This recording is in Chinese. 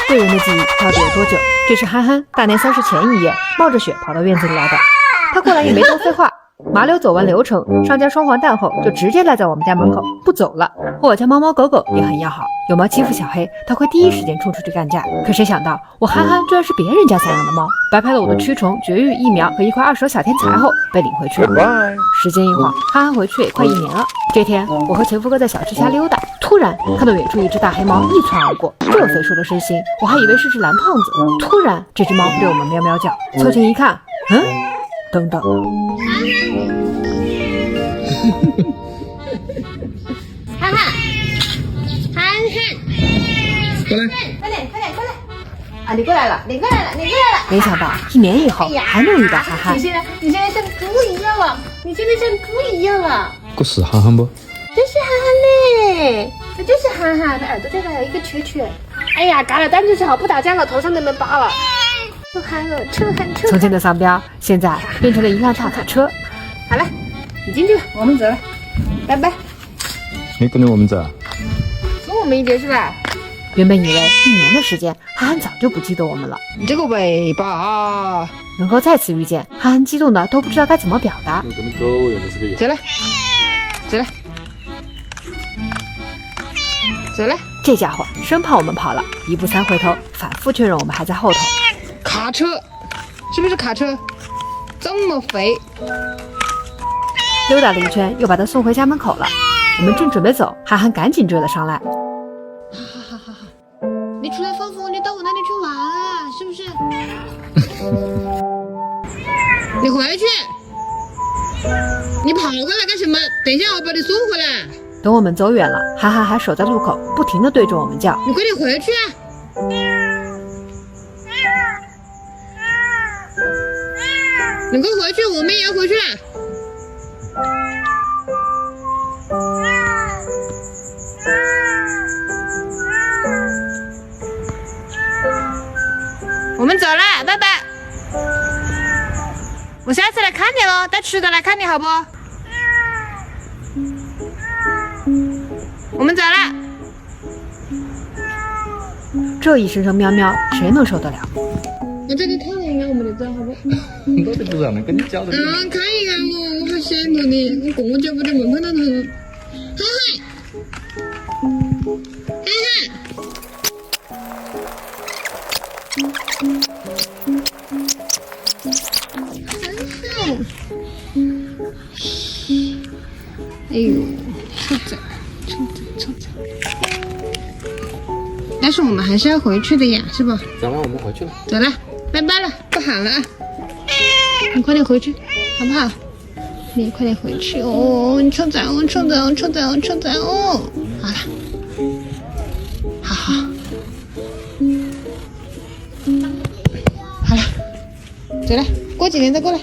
对人的记忆到底有多久？这是憨憨大年30前一夜冒着雪跑到院子里来的。他过来也没多废话，麻溜走完流程，上架双黄蛋后就直接赖在我们家门口不走了。和我家猫猫狗狗也很要好，有猫欺负小黑，他会第一时间冲出去干架。可谁想到我憨憨居然是别人家散养的猫，白拍了我的驱虫、绝育疫苗和一块2手小天才后被领回去了。时间一晃，憨憨回去也快1年了。这天我和前夫哥在小吃家溜达，突然看到远处一只大黑猫一窜而过，这肥硕的身形我还以为是只蓝胖子。突然这只猫对我们喵喵叫，凑近一看，等等，憨憨，憨憨，过来，快点！啊，你过来了！没想到1年以后还能遇到憨憨。你现在像猪一样了！这是憨憨不？这是憨憨嘞，这就是憨憨，他耳朵这里还有一个圈圈。哎呀，嘎了单就好，不打架了，头上都没疤了。臭憨了，从前的丧彪，现在变成了一辆大卡车。好了，你进去吧，我们走了，拜拜。你跟着我们走？送我们一点是吧？原本以为1年的时间，憨憨早就不记得我们了。你这个尾巴啊！能够再次遇见，憨憨激动的都不知道该怎么表达。跟狗一样的这个走了，这家伙生怕我们跑了，1步3回头，反复确认我们还在后头。卡车，是不是卡车？这么肥，溜达了一圈，又把他送回家门口了。我们正准备走，憨憨赶紧追了上来。你出来放风，你到我那里去玩啊，是不是？你回去，你跑过来干什么？等一下我把你送回来。等我们走远了，憨憨还守在路口，不停地对着我们叫。你快点回去啊！你快回去，我们也要回去了。我们走了，拜拜。我下次来看你喽，带吃的来看你好不？我们走了。这一声声喵喵，谁能受得了？我这里看了一眼我们的走，好不？我都不让人跟你交的。看一看我好羡慕你，我公交不得门口那头。哎呦，臭仔！但是我们还是要回去的呀，是吧？走了，我们回去了。走了，拜拜了，不喊了啊！你快点回去，好不好？你快点回去哦，你臭仔哦，臭仔哦！好了，好，好了，走了，过几年再过来。